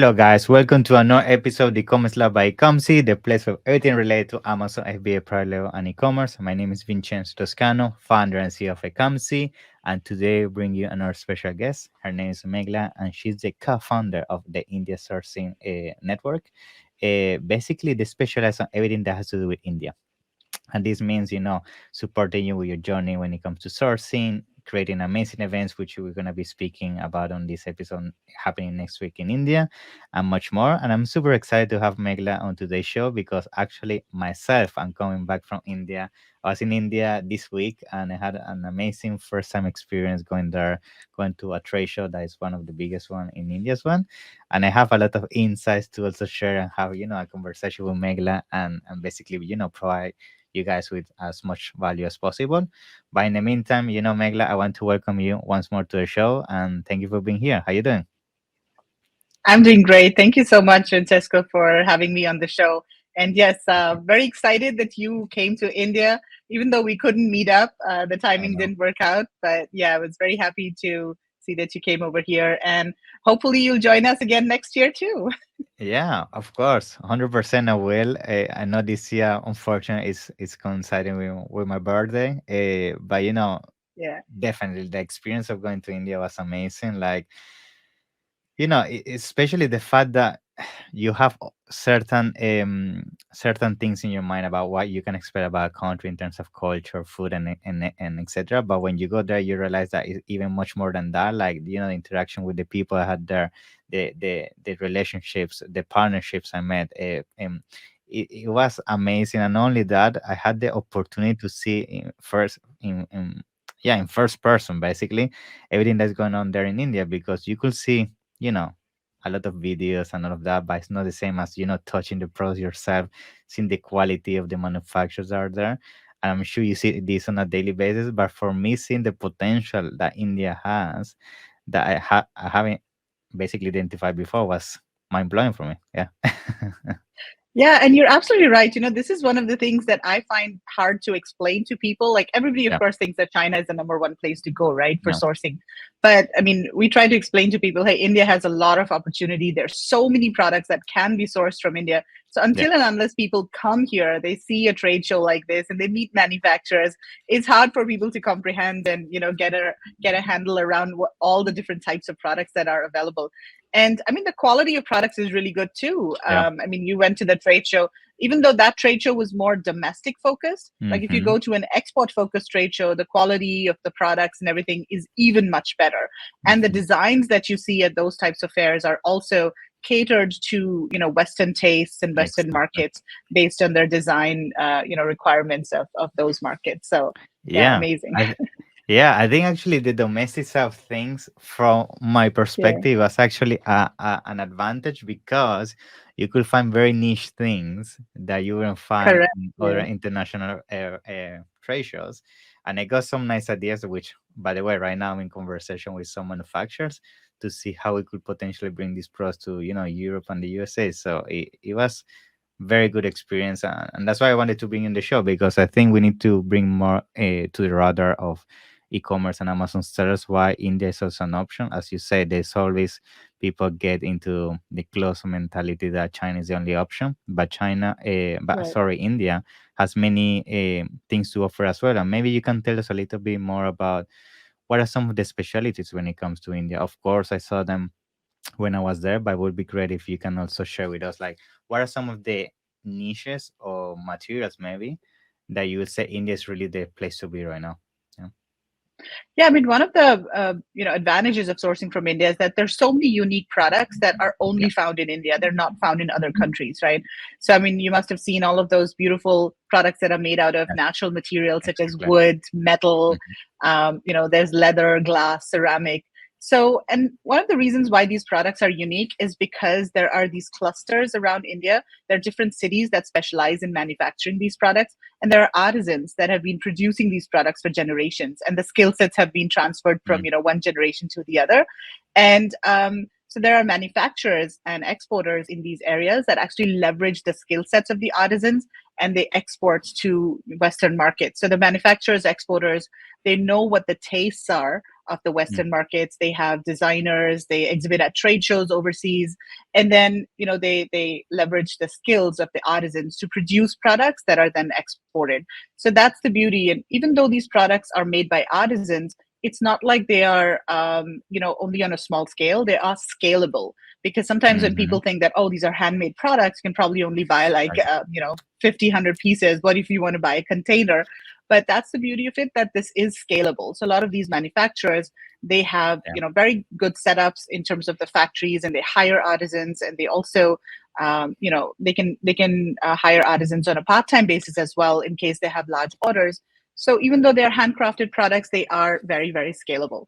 Hello, guys. Welcome to another episode of the Commerce Lab by Ecomcy, the place of everything related to Amazon, FBA, parallel, and e-commerce. My name is Vincenzo Toscano, founder and CEO of Ecomcy, and today we bring you another special guest. Her name is Meghla, and she's the co-founder of the India Sourcing Network. Basically, they specialize on everything that has to do with India. And this means, supporting you with your journey when it comes to sourcing, creating amazing events, which we're going to be speaking about on this episode happening next week in India, and much more. And I'm super excited to have Megla on today's show because actually, myself, I'm coming back from India. I was in India this week and I had an amazing first time experience going there, going to a trade show that is one of the biggest one in India's one. And I have a lot of insights to also share and have, a conversation with Megla and basically, provide you guys with as much value as possible. But in the meantime, Megla, I want to welcome you once more to the show and thank you for being here. How you doing? I'm doing great. Thank you so much, Francesco, for having me on the show. And yes, very excited that you came to India, even though we couldn't meet up. The I timing know. didn't work out. But yeah, I was very happy to see that you came over here. And hopefully you'll join us again next year, too. Yeah, of course, 100% I will. I know this year, unfortunately, is coinciding with my birthday. But Yeah, definitely the experience of going to India was amazing. Like, especially the fact that you have certain things in your mind about what you can expect about a country in terms of culture, food, and etc. But when you go there, you realize that it's even much more than that. Like the interaction with the people I had there, the relationships, the partnerships I met. It was amazing, and not only that, I had the opportunity to see in first person basically everything that's going on there in India because you could see you know a lot of videos and all of that, but it's not the same as touching the products yourself, seeing the quality of the manufacturers that are there. And I'm sure you see this on a daily basis, but for me, seeing the potential that India has that I haven't basically identified before was mind blowing for me. Yeah. yeah, and you're absolutely right. This is one of the things that I find hard to explain to people. Like everybody, of Yeah. course, thinks that China is the number one place to go, right, for Yeah. sourcing. But I mean, we try to explain to people, hey, India has a lot of opportunity. There's so many products that can be sourced from India. So Yeah. until and unless people come here, they see a trade show like this and they meet manufacturers, it's hard for people to comprehend and get a handle around all the different types of products that are available. And I mean, the quality of products is really good too. Yeah. I mean, you went to the trade show, even though that trade show was more domestic focused. Like if you Mm-hmm. go to an export focused trade show, the quality of the products and everything is even much better. And the Mm-hmm. designs that you see at those types of fairs are also catered to Western tastes and Western Exactly. markets based on their design requirements of those markets. So yeah, Yeah. amazing. Yeah, I think actually the domestic side of things, from my Yeah, perspective, was actually an advantage because you could find very niche things that you wouldn't find correct. in other Yeah. international trade shows. And I got some nice ideas, which, by the way, right now I'm in conversation with some manufacturers to see how we could potentially bring these products to, Europe and the USA. So it was very good experience, and that's why I wanted to bring in the show because I think we need to bring more to the radar of e-commerce and Amazon sellers. Why India is also an option, as you say. There's always people get into the closed mentality that China is the only option, but Right. India has many things to offer as well. And maybe you can tell us a little bit more about what are some of the specialties when it comes to India. Of course, I saw them when I was there, but it would be great if you can also share with us, like, what are some of the niches or materials maybe that you would say India is really the place to be right now? Yeah. Yeah, I mean, one of the advantages of sourcing from India is that there's so many unique products that are Yeah. only found in India. They're not found in other countries, right? So, I mean, you must have seen all of those beautiful products that are made out of Yeah. natural materials such as Exactly. wood, metal. Mhm. There's leather, glass, ceramic. So, and one of the reasons why these products are unique is because there are these clusters around India. There are different cities that specialize in manufacturing these products, and there are artisans that have been producing these products for generations, and the skill sets have been transferred from Mm. one generation to the other. And so there are manufacturers and exporters in these areas that actually leverage the skill sets of the artisans and they export to Western markets. So the manufacturers, exporters, they know what the tastes are of the Mm. Western markets. They have designers, they exhibit at trade shows overseas, and then they leverage the skills of the artisans to produce products that are then exported. So that's the beauty. And even though these products are made by artisans, it's not like they are only on a small scale. They are scalable, because sometimes when Mm-hmm. people think that, oh, these are handmade products, you can probably only buy like Right. 50, 100 pieces. What if you want to buy a container? But that's the beauty of it, that this is scalable. So a lot of these manufacturers, they have Yeah. very good setups in terms of the factories, and they hire artisans, and they also they can hire artisans on a part-time basis as well in case they have large orders. So even though they're handcrafted products, they are very, very scalable.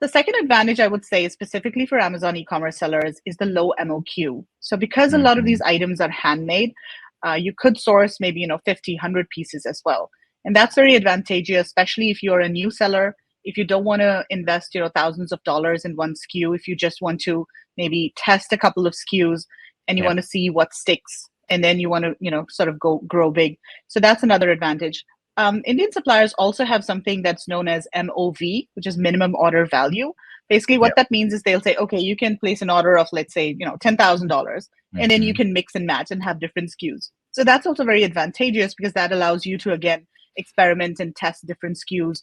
The second advantage I would say, specifically for Amazon e-commerce sellers, is the low MOQ. So because a lot of Mm-hmm. these items are handmade, you could source maybe 50, 100 pieces as well. And that's very advantageous, especially if you're a new seller. If you don't want to invest thousands of dollars in one SKU, if you just want to maybe test a couple of SKUs and you Yeah. want to see what sticks, and then you want to sort of go grow big. So that's another advantage. Indian suppliers also have something that's known as MOV, which is minimum order value. Basically, Yeah. what that means is they'll say, okay, you can place an order of, let's say, $10,000, and then you Mm-hmm. can mix and match and have different SKUs. So that's also very advantageous, because that allows you to, again, experiment and test different SKUs,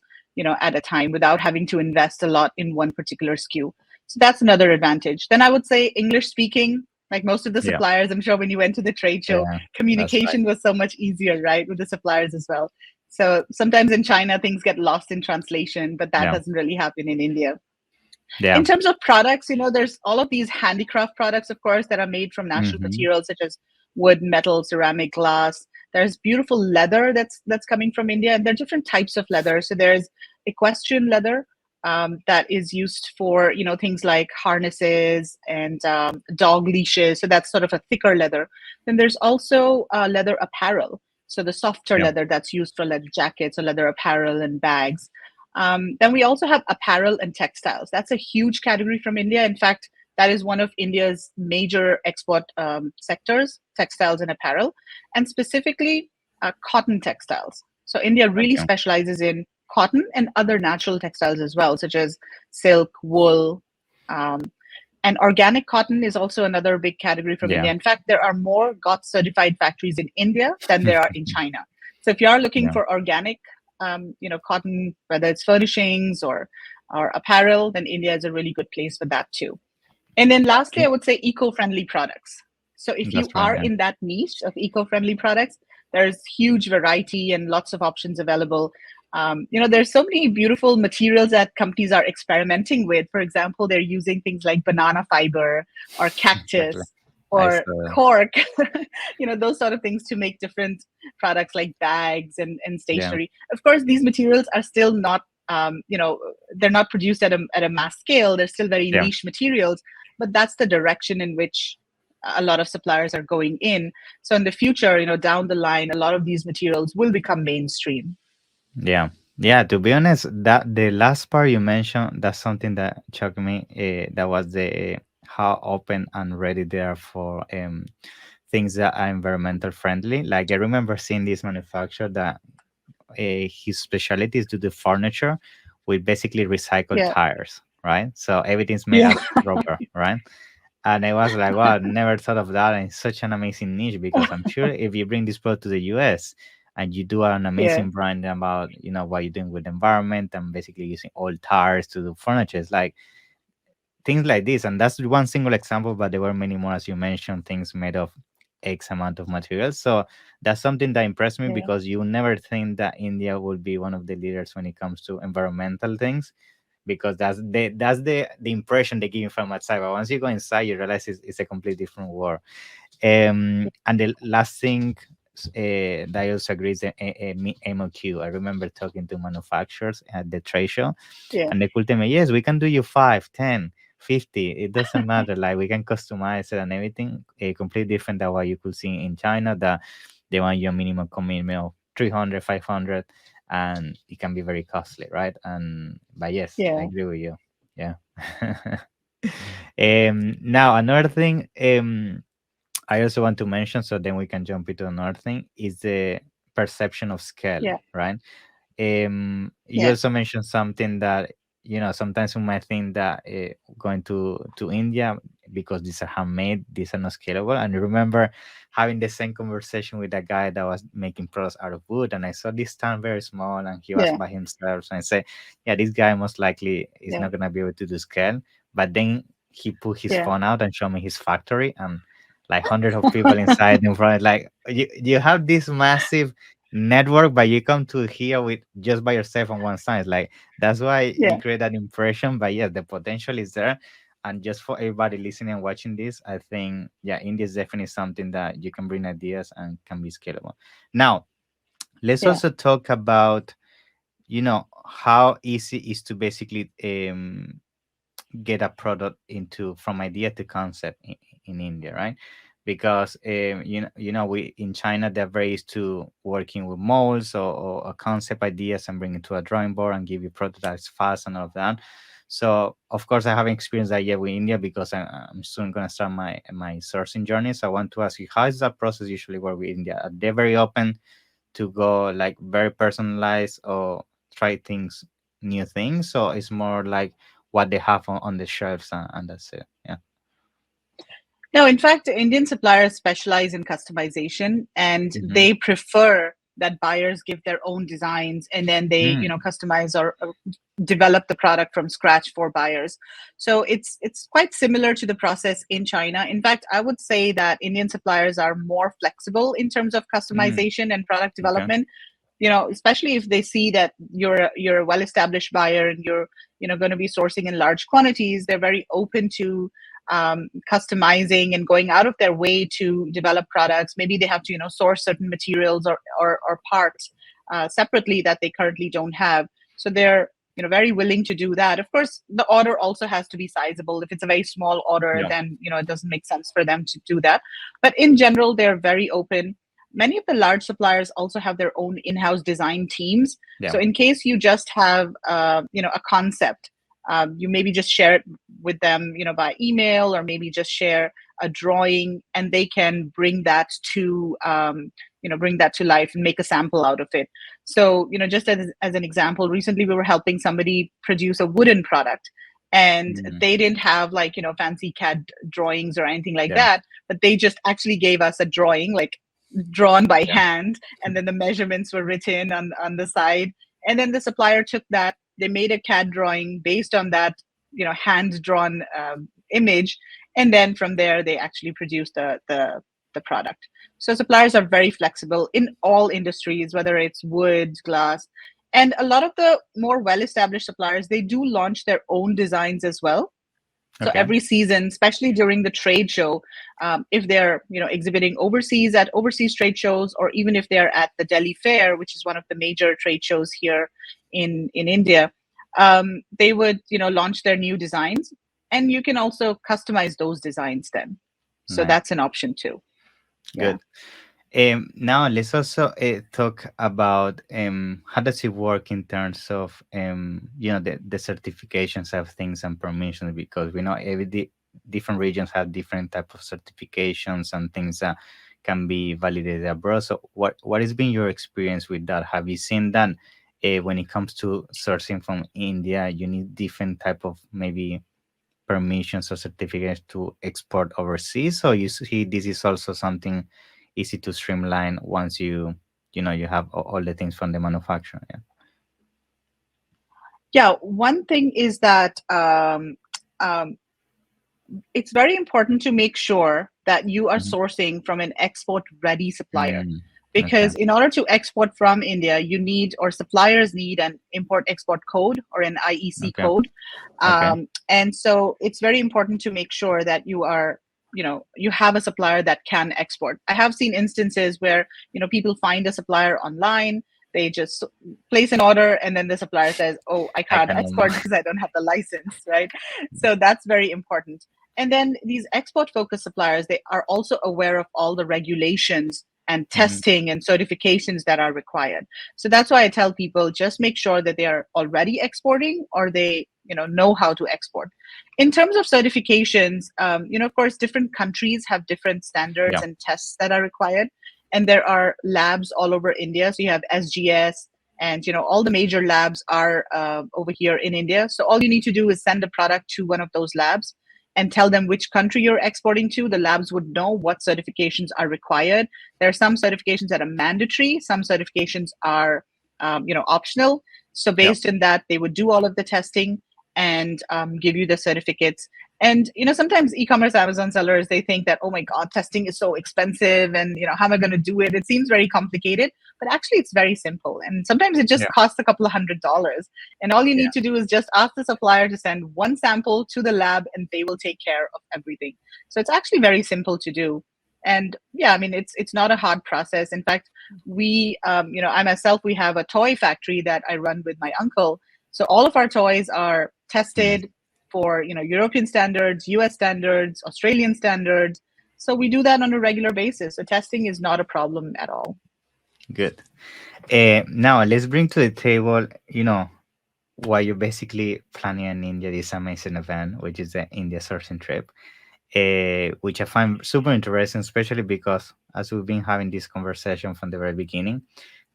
at a time, without having to invest a lot in one particular SKU. So that's another advantage. Then I would say English speaking, like most of the Yeah. suppliers, I'm sure when you went to the trade show, Yeah. That's right. communication was so much easier, right, with the suppliers as well. So sometimes in China, things get lost in translation, but that Yeah. doesn't really happen in India. Yeah. In terms of products, there's all of these handicraft products, of course, that are made from natural Mm-hmm. materials such as wood, metal, ceramic, glass. There's beautiful leather that's coming from India, and there are different types of leather. So there's equestrian leather, that is used for things like harnesses and dog leashes. So that's sort of a thicker leather. Then there's also leather apparel. So the softer Yeah. leather that's used for leather jackets or leather apparel and bags. Then we also have apparel and textiles. That's a huge category from India. In fact, that is one of India's major export sectors, textiles and apparel, and specifically cotton textiles. So India really Okay. specializes in cotton and other natural textiles as well, such as silk, wool. Um, and organic cotton is also another big category from Yeah. India. In fact, there are more GOTS certified factories in India than there are in China. So if you are looking Yeah. for organic, cotton, whether it's furnishings or apparel, then India is a really good place for that too. And then lastly, I Okay. would say eco-friendly products. So if you That's right. are Yeah. in that niche of eco-friendly products, there's huge variety and lots of options available. There's so many beautiful materials that companies are experimenting with. For example, they're using things like banana fiber or Exactly. cactus I or saw. cork, those sort of things to make different products like bags and Yeah. stationery. Of course, these materials are still not, they're not produced at a mass scale. They're still very Yeah. niche materials, but that's the direction in which a lot of suppliers are going in. So in the future, down the line, a lot of these materials will become mainstream. Yeah. Yeah. To be honest, that the last part you mentioned, that's something that shocked me. That was the how open and ready they are for things that are environmental friendly. Like I remember seeing this manufacturer that his specialty is to do furniture with basically recycled Yeah, tires, right? So everything's made yeah, out of rubber, right? And I was like, wow, never thought of that. And it's such an amazing niche because I'm sure if you bring this product to the US and you do an yeah, amazing brand about, what you're doing with the environment and basically using old tires to do furniture, it's like things like this. And that's one single example, but there were many more, as you mentioned, things made of X amount of materials. So that's something that impressed me yeah, because you never think that India will be one of the leaders when it comes to environmental things because that's the impression they give you from outside. But once you go inside, you realize it's a completely different world. And the last thing that I also agree is the MOQ. I remember talking to manufacturers at the trade show, yeah, and they could tell me, yes, we can do you 5, 10, 50. It doesn't matter. Like we can customize it and everything. Completely different than what you could see in China. That they want you a minimum commitment of 300, 500, and it can be very costly, right? And but yes, I yeah, agree with you. Yeah. Now another thing. I also want to mention, so then we can jump into another thing, is the perception of scale, yeah, right? You yeah, also mentioned something that sometimes we might think that going to India, because these are handmade, these are not scalable. And I remember having the same conversation with a guy that was making products out of wood, and I saw this stand very small, and he was Yeah, by himself. So I said, yeah, this guy most likely is yeah, not gonna be able to do scale. But then he put his yeah, phone out and showed me his factory, and like hundreds of people inside in front. Like you have this massive network, but you come to here with just by yourself on one side. Like that's why you yeah, create that impression. But yeah, the potential is there. And just for everybody listening and watching this, I think, yeah, India is definitely something that you can bring ideas and can be scalable. Now, let's yeah. also talk about, how easy is to basically get a product into from idea to concept in India, right? Because we in China they're very used to working with molds or concept ideas and bring it to a drawing board and give you prototypes fast and all of that. So of course I haven't experienced that yet with India because I'm soon gonna start my sourcing journey. So I want to ask you, how is that process usually work with India? Are they very open to go like very personalized or try things, new things, so it's more like what they have on the shelves, and that's it. Yeah. No, in fact, Indian suppliers specialize in customization and Mm-hmm. they prefer that buyers give their own designs and then they, Mm, customize or develop the product from scratch for buyers. So it's quite similar to the process in China. In fact, I would say that Indian suppliers are more flexible in terms of mm, customization and product okay. development. Especially if they see that you're a well established buyer and you're going to be sourcing in large quantities, they're very open to customizing and going out of their way to develop products. Maybe they have to source certain materials or parts separately that they currently don't have. So they're very willing to do that. Of course, the order also has to be sizable. If it's a very small order, Yeah. then it doesn't make sense for them to do that. But in general, they're very open. Many of the large suppliers also have their own in-house design teams. Yeah. So in case you just have a concept, you maybe just share it with them by email, or maybe just share a drawing and they can bring that to life and make a sample out of it. So just as an example, recently we were helping somebody produce a wooden product, and Mm, they didn't have like fancy CAD drawings or anything like yeah. that, but they just actually gave us a drawing, like drawn by Yeah. hand, and then the measurements were written on the side, and then the supplier took that, they made a CAD drawing based on that hand drawn image, and then from there they actually produced the product. So suppliers are very flexible in all industries, whether it's wood, glass, and a lot of the more well established suppliers, they do launch their own designs as well. So Okay. every season, especially during the trade show, if they're exhibiting overseas at overseas trade shows, or even if they're at the Delhi Fair, which is one of the major trade shows here in India, they would launch their new designs, and you can also customize those designs then. So Nice. that's an option too. Yeah. Good. Now let's also talk about how does it work in terms of the certifications of things and permissions, because we know different regions have different type of certifications and things that can be validated abroad. So what has been your experience with that? Have you seen that when it comes to sourcing from India, you need different type of maybe permissions or certificates to export overseas? So you see this is also something easy to streamline once you have all the things from the manufacturer. Yeah. Yeah. One thing is that um, it's very important to make sure that you are Mhm. sourcing from an export ready supplier, Mm, okay. because in order to export from India, you need, or suppliers need, an import export code or an IEC Okay. code. Okay. And so it's very important to make sure that you have a supplier that can export. I have seen instances where people find a supplier online, they just place an order, and then the supplier says, oh, I I can't can export because I don't have the license, right? So that's very important. And then these export focused suppliers, they are also aware of all the regulations and Mhm. testing and certifications that are required. So that's why I tell people, just make sure that they are already exporting, or they know how to export. In terms of certifications, of course, different countries have different standards Yeah. and tests that are required, and there are labs all over India. So you have SGS, And all the major labs are over here in India. So all you need to do is send a product to one of those labs and tell them which country you're exporting to. The labs would know what certifications are required. There are some certifications that are mandatory. Some certifications are optional. So Yeah. based on that, they would do all of the testing and give you the certificates. And sometimes e-commerce Amazon sellers, they think that, oh my God, testing is so expensive, and how am I going to do it? It seems very complicated, but actually it's very simple. And sometimes it just Yeah. costs a couple of $100. And all you Yeah. need to do is just ask the supplier to send one sample to the lab, and they will take care of everything. So it's actually very simple to do. And yeah, I mean, it's not a hard process. In fact, I myself, we have a toy factory that I run with my uncle. So all of our toys are Nice. tested for European standards, US standards, Australian standards. So we do that on a regular basis. So testing is not a problem at all. Good. Now let's bring to the table, why you're basically planning in India this amazing event, which is the India sourcing trip, which I find super interesting, especially because as we've been having this conversation from the very beginning,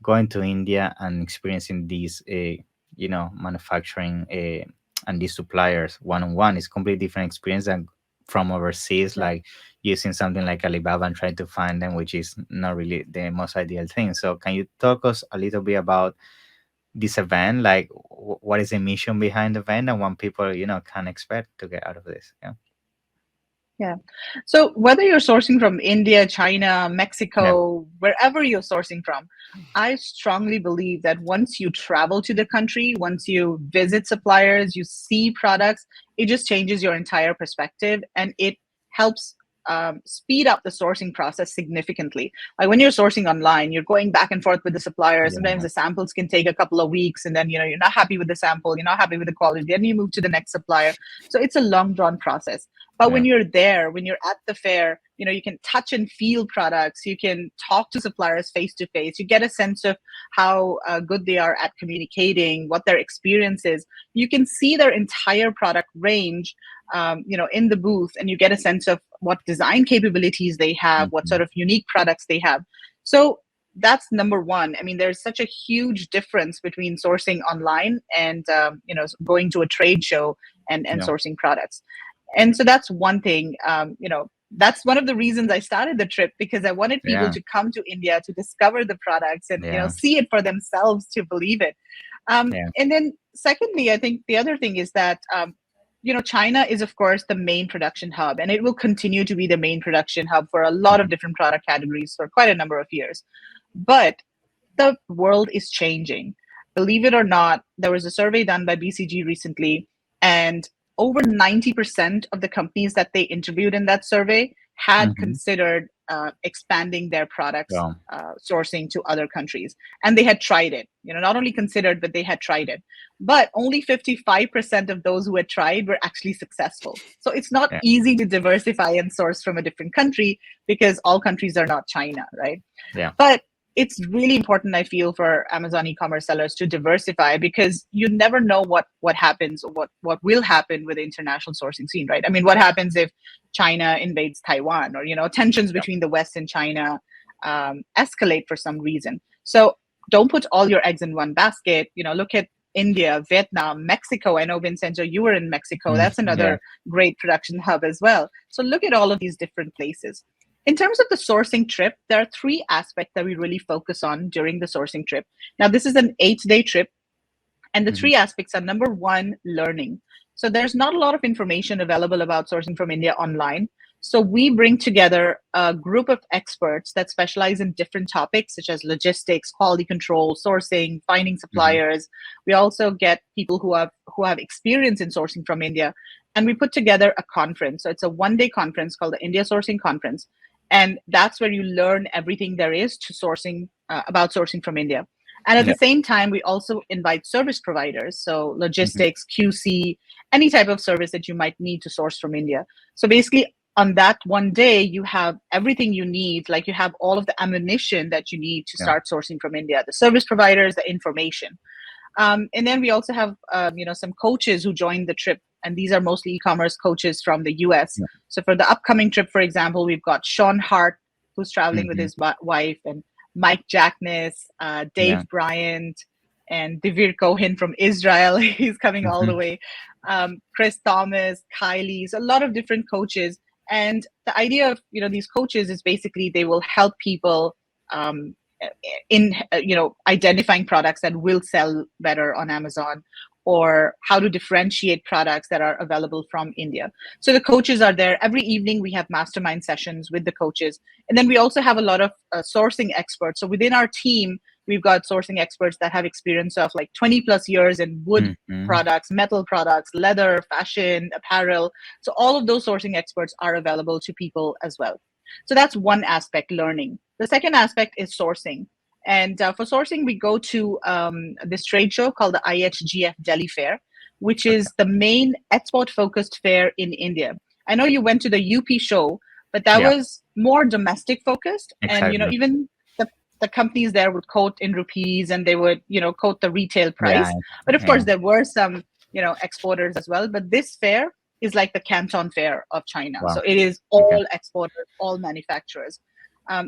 going to India and experiencing these, manufacturing and these suppliers one on one is completely different experience than from overseas, Yeah. like using something like Alibaba and trying to find them, which is not really the most ideal thing. So, can you talk us a little bit about this event? Like, what is the mission behind the event, and what people can expect to get out of this? Yeah. Yeah. So whether you're sourcing from India, China, Yeah. Mexico, wherever you're sourcing from, I strongly believe that once you travel to the country, once you visit suppliers, you see products, it just changes your entire perspective, and it helps speed up the sourcing process significantly. Like when you're sourcing online, you're going back and forth with the supplier. Sometimes Yeah. the samples can take a couple of weeks, and then you're not happy with the sample, you're not happy with the quality, then you move to the next supplier. So it's a long drawn process. But Yeah. when you're there, when you're at the fair, you can touch and feel products. You can talk to suppliers face to face. You get a sense of how good they are at communicating, what their experience is. You can see their entire product range, in the booth, and you get a sense of what design capabilities they have, what Mhm. sort of unique products they have. So that's number one. I mean, there's such a huge difference between sourcing online and going to a trade show and Yeah. sourcing products. And so that's one thing. That's one of the reasons I started the trip, because I wanted people Yeah. to come to India to discover the products and Yeah. see it for themselves to believe it. Yeah. And then secondly, I think the other thing is that China is of course the main production hub, and it will continue to be the main production hub for a lot of Mhm. different product categories for quite a number of years. But the world is changing. Believe it or not, there was a survey done by BCG recently, and over 90% of the companies that they interviewed in that survey had Mhm. considered expanding their products Yeah. sourcing to other countries. And they had tried it, not only considered, but they had tried it. But only 55% of those who had tried were actually successful. So it's not Yeah. easy to diversify and source from a different country, because all countries are not China, right? Yeah. But it's really important, I feel, for Amazon e-commerce sellers to diversify, because you never know what happens, or what will happen with the international sourcing scene, right? I mean, what happens if China invades Taiwan, or tensions Yeah. between the West and China escalate for some reason. So don't put all your eggs in one basket. Look at India, Vietnam, Mexico. I know, Vincenzo, you were in Mexico. Mm, That's yeah. another great production hub as well. So look at all of these different places. In terms of the sourcing trip, there are three aspects that we really focus on during the sourcing trip. Now, this is an 8-day trip, and the Mhm. three aspects are: number one, learning. So there's not a lot of information available about sourcing from India online. So we bring together a group of experts that specialize in different topics such as logistics, quality control, sourcing, finding Mhm. suppliers. We also get people who have experience in sourcing from India, and we put together a conference. So it's a 1-day conference called the India Sourcing Conference, and that's where you learn everything there is to sourcing about sourcing from India. And at the Yeah. same time, we also invite service providers, so Mhm. logistics, QC, any type of service that you might need to source from India. So basically, on that one day, you have everything you need, like you have all of the ammunition that you need to Yeah. start sourcing from India, the service providers, the information. And then we also have some coaches who join the trip, and these are mostly e-commerce coaches from the US. Yeah. So for the upcoming trip, for example, we've got Sean Hart, who's traveling with Mhm. his wife, and Mike Jackness, Yeah. Dave Bryant. and Divir Cohen from Israel. He's coming all the Hmm. way. Chris Thomas, Kylie, so a lot of different coaches. And the idea of these coaches is basically they will help people um, in identifying products that will sell better on Amazon, or how to differentiate products that are available from India. So the coaches are there every evening. We have mastermind sessions with the coaches, and then we also have a lot of sourcing experts. So within our team, we've got sourcing experts that have experience of like 20 plus years in wood Hmm. products, metal products, leather, fashion, apparel. So all of those sourcing experts are available to people as well. So that's one aspect, learning. The second aspect is sourcing. And for sourcing, we go to this trade show called the IHGF Delhi Fair, which Okay. is the main export focused fair in India. I know you went to the UP show, but that Yeah. was more domestic focused. And, Exactly. even the, the companies there would quote in rupees, and they would, quote the retail Yeah. price. But of Yeah. course, there were some, exporters as well. But this fair is like the Canton Fair of China. Wow. So it is Okay. all exporters, all manufacturers.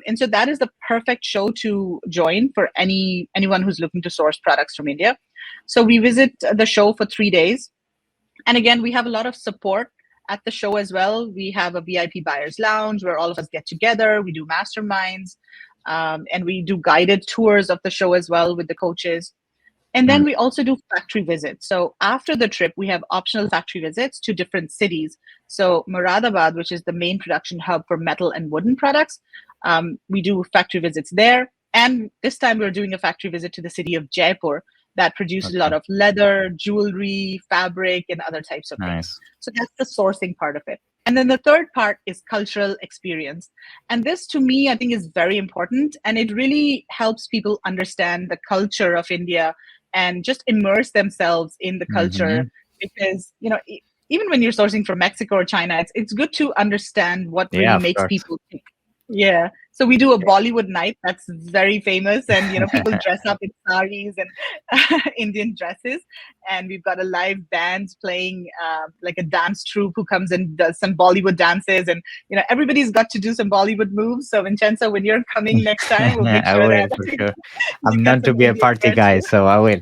And so that is the perfect show to join for anyone who's looking to source products from India. So we visit the show for 3 days, and again, we have a lot of support at the show as well. We have a VIP buyers lounge where all of us get together. We do masterminds, and we do guided tours of the show as well with the coaches. And Mm. then we also do factory visits. So after the trip, we have optional factory visits to different cities. So Moradabad, which is the main production hub for metal and wooden products, we do factory visits there. And this time we're doing a factory visit to the city of Jaipur that produces a lot Okay. of leather, jewelry, fabric, and other types of things. Nice. So that's the sourcing part of it. And then the third part is cultural experience. And this, to me, I think is very important. And it really helps people understand the culture of India and just immerse themselves in the culture, Hmm. because even when you're sourcing from Mexico or China, it's good to understand what Yeah, really of makes course. people tick. Yeah, so we do a Bollywood night that's very famous, and people dress up in saris and Indian dresses, and we've got a live band playing, like a dance troupe who comes and does some Bollywood dances, and everybody's got to do some Bollywood moves. So Vincenzo, when you're coming next time, we'll make I sure will that for sure. you I'm get known to some be a Indian party wear guy, too. so I will.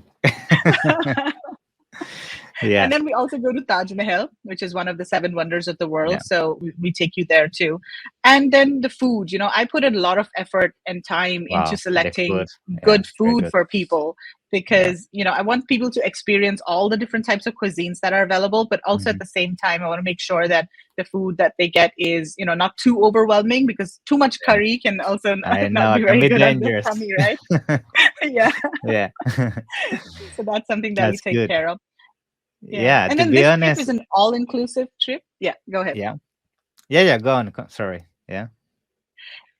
And Yeah. then we also go to Taj Mahal, which is one of the seven wonders of the Yeah. world. So we take you there too. And then the food, I put a lot of effort and time into Wow. The food. selecting Yeah. good Very food good. for people, Yeah. because, I want people to experience all the different types of cuisines that are available. But also at Hmm. the same time, I want to make sure that the food that they get is, not too overwhelming, because too much Yeah. curry can also I not know be it can very be good on the dangerous. tummy, right? Yeah. Yeah. So that's something that we That's take good. care of. Yeah. Yeah. And To then be this trip honest. is an all inclusive trip. Yeah, go ahead. Yeah. Yeah. Yeah. Go on. Sorry. Yeah.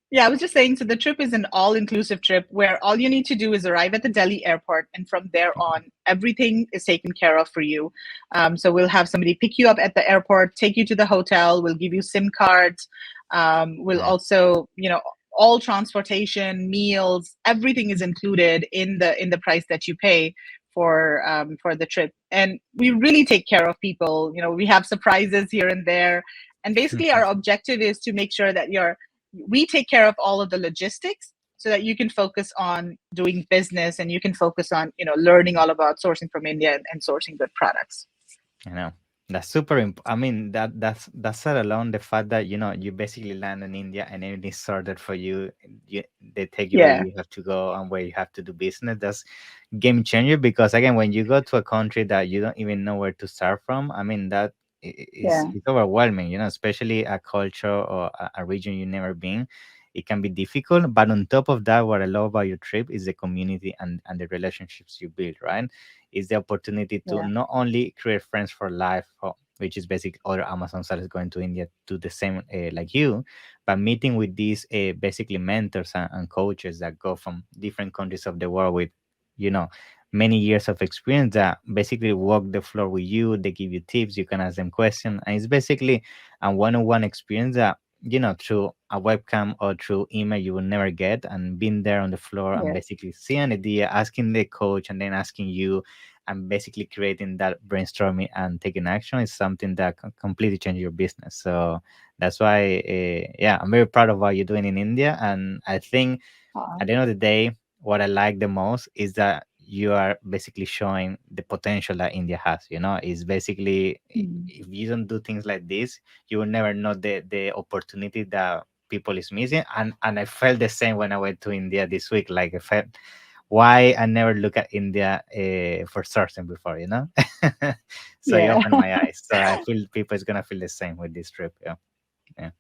Yeah, I was just saying, so the trip is an all inclusive trip where all you need to do is arrive at the Delhi airport, and from there on, everything is taken care of for you. So we'll have somebody pick you up at the airport, take you to the hotel, we'll give you SIM cards. We'll Nice. also, all transportation, meals, everything is included in the price that you pay for the trip. And we really take care of people. We have surprises here and there. And basically, our objective is to make sure that we take care of all of the logistics, so that you can focus on doing business, and you can focus on learning all about sourcing from India, and sourcing good products. I know. That's super. I mean, that's that alone. The fact that you basically land in India and everything is sorted for you. They take you where Yeah, you have to go and where you have to do business. That's game changer, because again, when you go to a country that you don't even know where to start from, I mean that is yeah, it's overwhelming. Especially a culture or a region you've never been. It can be difficult, but on top of that, what I love about your trip is the community and the relationships you build. Right, is the opportunity to yeah, not only create friends for life, which is basically other Amazon sellers going to India do the same like you, but meeting with these basically mentors and coaches that go from different countries of the world with, you know, many years of experience that basically walk the floor with you. They give you tips, you can ask them questions, and it's basically a one-on-one experience that through a webcam or through email you will never get, and being there on the floor and yeah. basically seeing an idea, asking the coach and then asking you, and basically creating that brainstorming and taking action is something that can completely change your business. So that's why yeah, I'm very proud of what you're doing in India. And I think Uh, at the end of the day, what I like the most is that you are basically showing the potential that India has. Is basically, Mm. if you don't do things like this, you will never know the opportunity that people is missing. And I felt the same when I went to India this week. Like I felt why I never look at India for certain before. So you Yeah. opened my eyes. So I feel people is gonna feel the same with this trip. Yeah, yeah,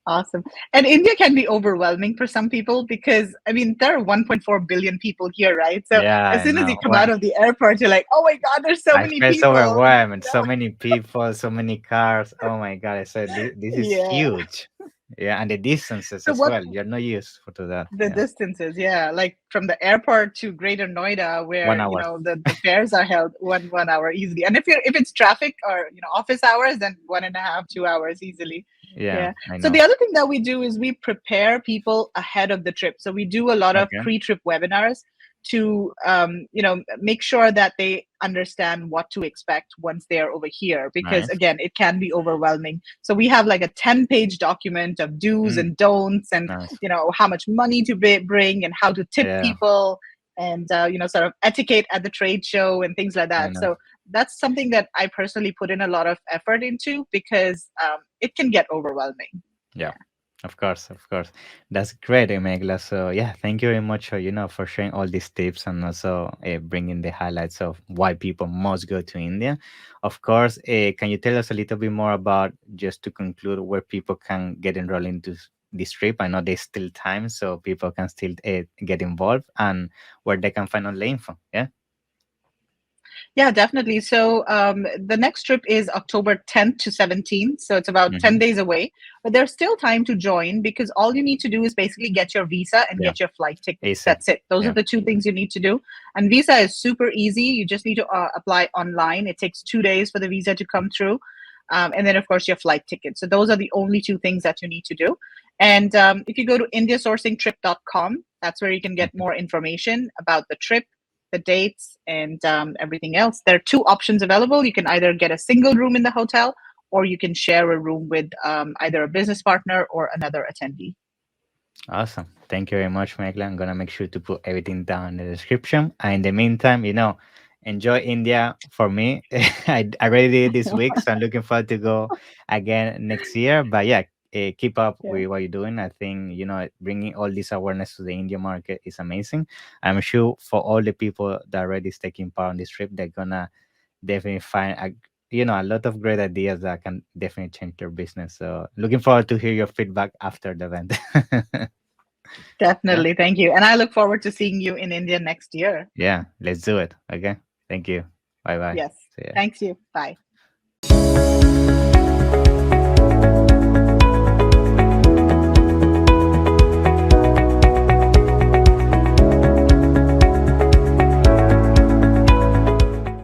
Awesome. And India can be overwhelming for some people because, I mean, there are 1.4 billion people here, right? So yeah. as I soon as you know. come out of the airport, you're like, oh my God, there's so I many felt so people. overwhelmed. So many people, so many cars. Oh my god! I said this is Yeah. huge. Yeah, and the distances So as what well. You're not used to that. the Yeah, distances, yeah, like from the airport to Greater Noida, one where hour. the fares are held 1 hour easily. And if it's traffic or office hours, then 1.5, 2 hours easily. Yeah, Yeah. I So know. the other thing that we do is we prepare people ahead of the trip. So we do a lot of Okay, pre-trip webinars to make sure that they understand what to expect once they're over here, because nice, again, it can be overwhelming. So we have like a 10-page document of do's mm, and don'ts, and nice. how much money to bring, and how to tip Yeah, people, and sort of etiquette at the trade show and things like I that. know. So that's something that I personally put in a lot of effort into, because it can get overwhelming. Yeah, Yeah. of course, of course. That's great, Megla. So yeah, thank you very much, for sharing all these tips and also bringing the highlights of why people must go to India. Of course, can you tell us a little bit more about, just to conclude, where people can get enrolled into this trip? I know there's still time, so people can still get involved, and where they can find all the info. Yeah. Yeah, definitely. So the next trip is October 10th to 17th. So it's about 10 Mm-hmm. days away. But there's still time to join, because all you need to do is basically get your visa and Yeah. get your flight tickets. Easy. That's it. Those are Yeah. the two things you need to do. And visa is super easy. You just need to apply online. It takes 2 days for the visa to come through. And then, of course, your flight ticket. So those are the only two things that you need to do. And if you go to indiasourcingtrip.com, that's where you can get Mhm. more information about the trip, the dates, and everything else. There are two options available. You can either get a single room in the hotel, or you can share a room with either a business partner or another attendee. Awesome. Thank you very much, Michael. I'm gonna make sure to put everything down in the description. And in the meantime, enjoy India for me. I already did this week, so I'm looking forward to go again next year. But yeah, keep up Yeah, with what you're doing. I think bringing all this awareness to the India market is amazing. I'm sure for all the people that already is taking part on this trip, they're gonna definitely find a lot of great ideas that can definitely change their business. So looking forward to hear your feedback after the event. Yeah. definitely. Thank you. And I look forward to seeing you in India next year. Yeah, let's do it. Okay. Thank you. Bye bye. Yes. See ya. Thanks you. Bye.